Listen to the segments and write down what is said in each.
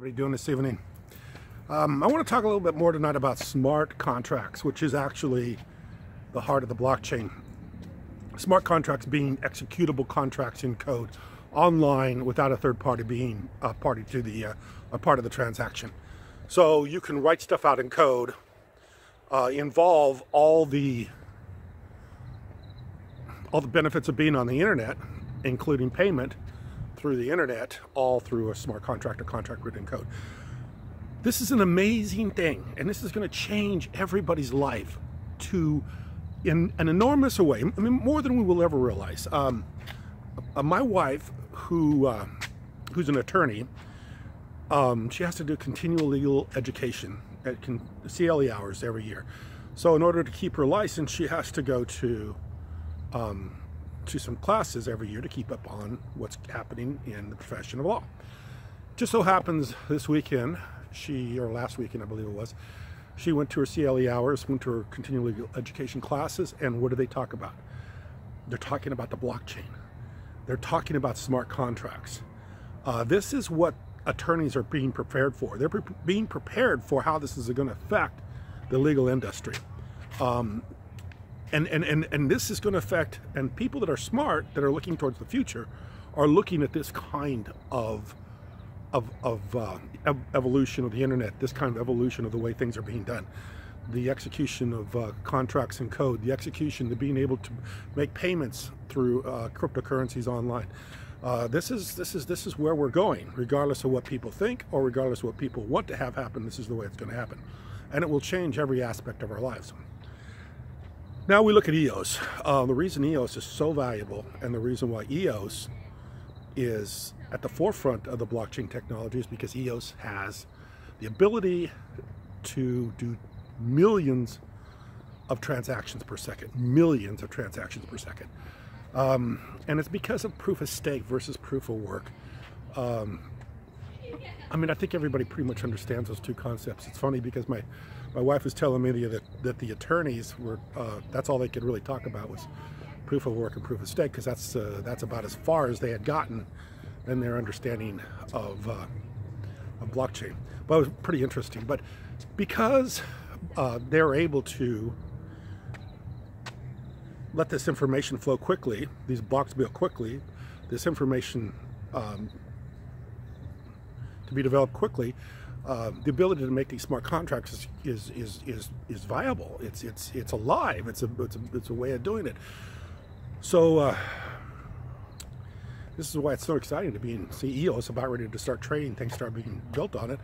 Everybody doing this evening? I want to talk a little bit more tonight about smart contracts, which is actually the heart of the blockchain. Smart contracts being executable contracts in code online without a third party being a party to the a part of the transaction. So you can write stuff out in code, involve all the benefits of being on the internet, including payment through the internet, all through a smart contract or contract written code. This is an amazing thing, and this is going to change everybody's life in an enormous way. I mean, more than we will ever realize. My wife, who's an attorney, she has to do continual legal education at CLE hours every year. So in order to keep her license, she has to go to some classes every year to keep up on what's happening in the profession of law. Just so happens this weekend, or last weekend I believe it was, she went to her CLE hours, went to her continuing legal education classes, and what do they talk about? They're talking about the blockchain. They're talking about smart contracts. This is what attorneys are being prepared for. They're being prepared for how this is going to affect the legal industry. And this is going to affect, and people that are smart, that are looking towards the future, are looking at this kind of evolution of the internet, this kind of evolution of the way things are being done. The execution of contracts and code, the execution to being able to make payments through cryptocurrencies online. This is where we're going, regardless of what people think or regardless of what people want to have happen. This is the way it's going to happen, and it will change every aspect of our lives. Now we look at EOS. The reason EOS is so valuable, and the reason why EOS is at the forefront of the blockchain technology, is because EOS has the ability to do millions of transactions per second, millions of transactions per second. And it's because of proof of stake versus proof of work. I mean, I think everybody pretty much understands those two concepts. It's funny because my wife was telling me that the attorneys were, that's all they could really talk about was proof of work and proof of stake, because that's about as far as they had gotten in their understanding of blockchain. But it was pretty interesting. But because they're able to let this information flow quickly, these blocks build quickly, this information to be developed quickly, the ability to make these smart contracts is viable. It's alive. It's a way of doing it. So this is why it's so exciting to be in EOS, about ready to start trading. Things start being built on it,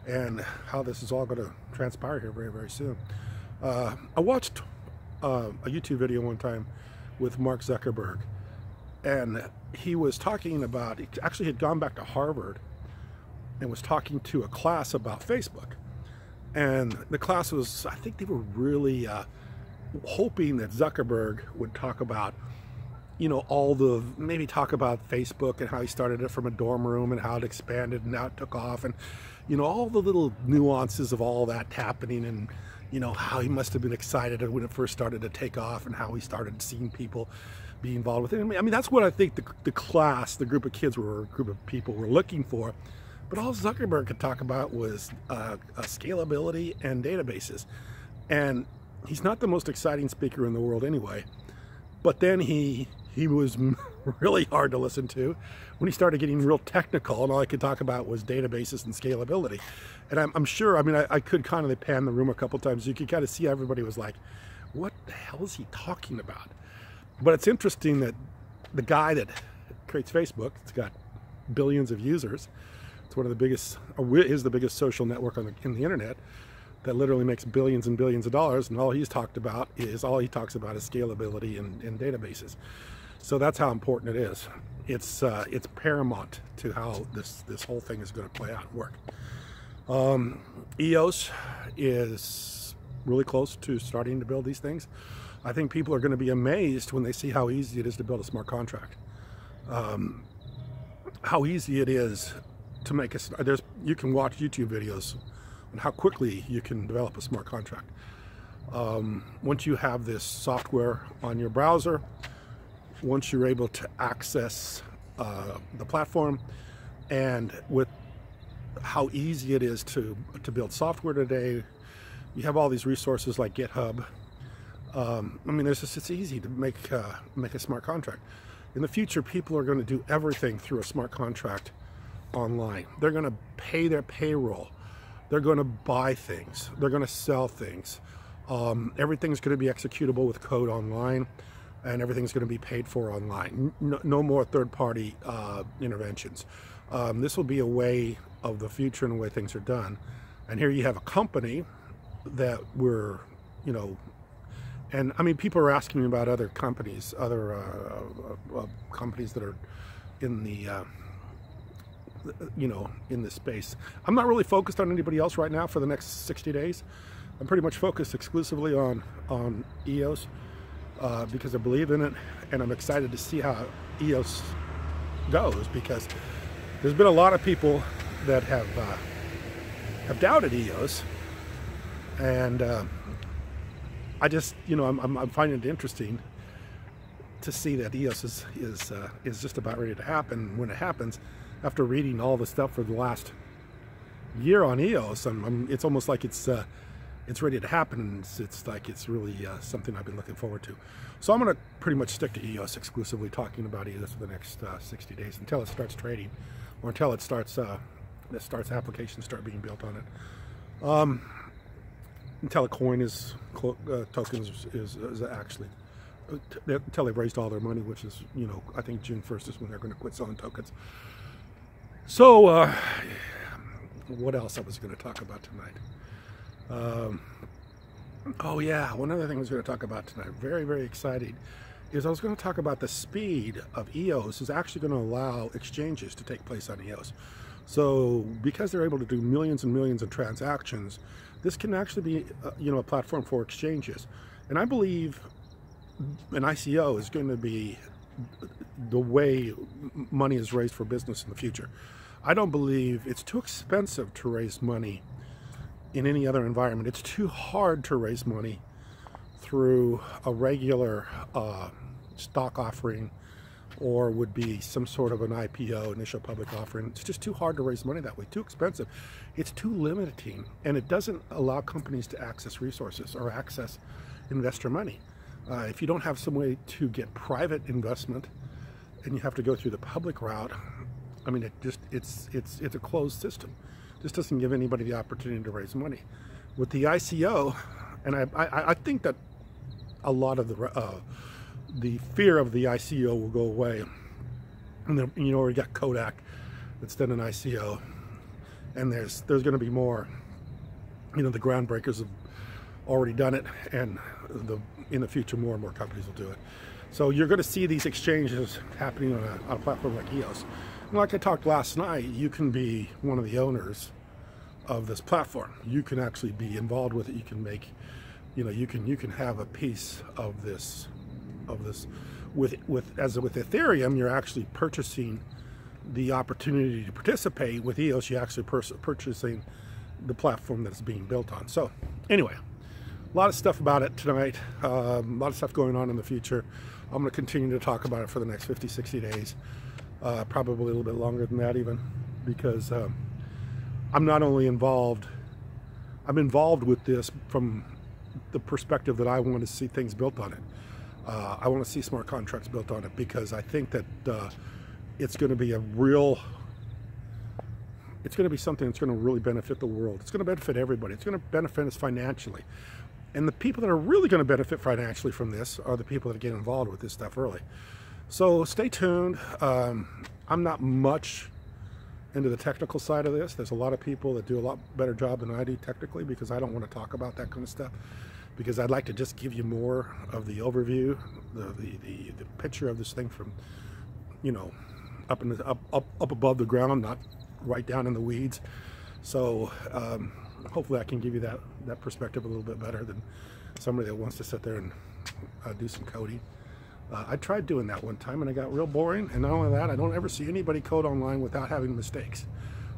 and how this is all going to transpire here very, very soon. I watched a YouTube video one time with Mark Zuckerberg, and he was talking about, he actually had gone back to Harvard and was talking to a class about Facebook. And the class was, I think they were really hoping that Zuckerberg would talk about, you know, maybe talk about Facebook and how he started it from a dorm room and how it expanded and how it took off, and, you know, all the little nuances of all that happening, and, you know, how he must have been excited when it first started to take off, and how he started seeing people be involved with it. I mean, that's what I think the class, the group of kids were, a group of people were looking for. But all Zuckerberg could talk about was scalability and databases. And he's not the most exciting speaker in the world anyway. But then he was really hard to listen to when he started getting real technical, and all I could talk about was databases and scalability. And I'm sure, I mean, I could kind of pan the room a couple times. You could kind of see everybody was like, what the hell is he talking about? But it's interesting that the guy that creates Facebook, it's got billions of users. It's one of the biggest, or is the biggest social network in the internet, that literally makes billions and billions of dollars, and all he talks about is scalability and databases. So that's how important it is. It's paramount to how this whole thing is going to play out and work. EOS is really close to starting to build these things. I think people are going to be amazed when they see how easy it is to build a smart contract. How easy it is to make you can watch YouTube videos on how quickly you can develop a smart contract. Once you have this software on your browser, once you're able to access the platform, and with how easy it is to build software today. You have all these resources like GitHub. I mean, it's easy to make a smart contract. In the future, people are going to do everything through a smart contract online. They're going to pay their payroll. They're going to buy things. They're going to sell things. Everything's going to be executable with code online, and everything's going to be paid for online. No more third-party interventions. This will be a way of the future and the way things are done. And here you have a company that we're, you know, and I mean, people are asking me about other companies, companies that are in the, you know, in this space. I'm not really focused on anybody else right now for the next 60 days. I'm pretty much focused exclusively on EOS because I believe in it, and I'm excited to see how EOS goes, because there's been a lot of people that have doubted EOS, and I just, you know, I'm finding it interesting to see that EOS is just about ready to happen. When it happens, after reading all the stuff for the last year on EOS, it's almost like it's ready to happen, and it's like it's really something I've been looking forward to. So I'm going to pretty much stick to EOS exclusively, talking about EOS for the next 60 days until it starts trading, or until it starts applications start being built on it. Until a coin is tokens is actually until they've raised all their money, which is, you know, I think June 1st is when they're going to quit selling tokens. So what else I was going to talk about tonight? Oh yeah, one other thing I was going to talk about tonight, very, very exciting, is I was going to talk about the speed of EOS is actually going to allow exchanges to take place on EOS. So because they're able to do millions and millions of transactions, this can actually be you know, a platform for exchanges. And I believe an ICO is going to be the way money is raised for business in the future. I don't believe it's too expensive to raise money in any other environment. It's too hard to raise money through a regular stock offering, or would be some sort of an IPO, initial public offering. It's just too hard to raise money that way, too expensive. It's too limiting, and it doesn't allow companies to access resources or access investor money. If you don't have some way to get private investment, and you have to go through the public route, I mean, it's a closed system. This doesn't give anybody the opportunity to raise money. With the ICO, and I think that a lot of the fear of the ICO will go away. And then, you know, we got Kodak that's done an ICO, and there's going to be more. You know, the groundbreakers have already done it, and in the future more and more companies will do it. So you're going to see these exchanges happening on a platform like EOS. And like I talked last night, you can be one of the owners of this platform. You can actually be involved with it. You can make, you know, you can have a piece of this with Ethereum. You're actually purchasing the opportunity to participate. With EOS, you're actually purchasing the platform that's being built on. So anyway, a lot of stuff about it tonight, a lot of stuff going on in the future. I'm going to continue to talk about it for the next 50-60 days, probably a little bit longer than that even, because I'm not only involved, I'm involved with this from the perspective that I want to see things built on it. I want to see smart contracts built on it, because I think that it's going to be it's going to be something that's going to really benefit the world. It's going to benefit everybody. It's going to benefit us financially. And the people that are really going to benefit financially from this are the people that get involved with this stuff early. So stay tuned. I'm not much into the technical side of this. There's a lot of people that do a lot better job than I do technically, because I don't want to talk about that kind of stuff, because I'd like to just give you more of the overview, the picture of this thing from, you know, up above the ground, not right down in the weeds. So hopefully I can give you that perspective a little bit better than somebody that wants to sit there and do some coding. I tried doing that one time and I got real boring, and not only that, I don't ever see anybody code online without having mistakes.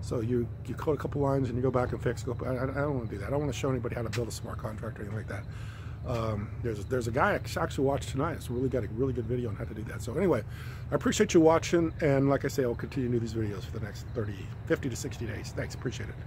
So you code a couple lines and you go back and fix. I don't want to do that. I don't want to show anybody how to build a smart contract or anything like that. There's a guy I actually watched tonight. It's really got a really good video on how to do that. So anyway, I appreciate you watching, and like I say, I'll continue to do these videos for the next 50 to 60 days. Thanks, appreciate it.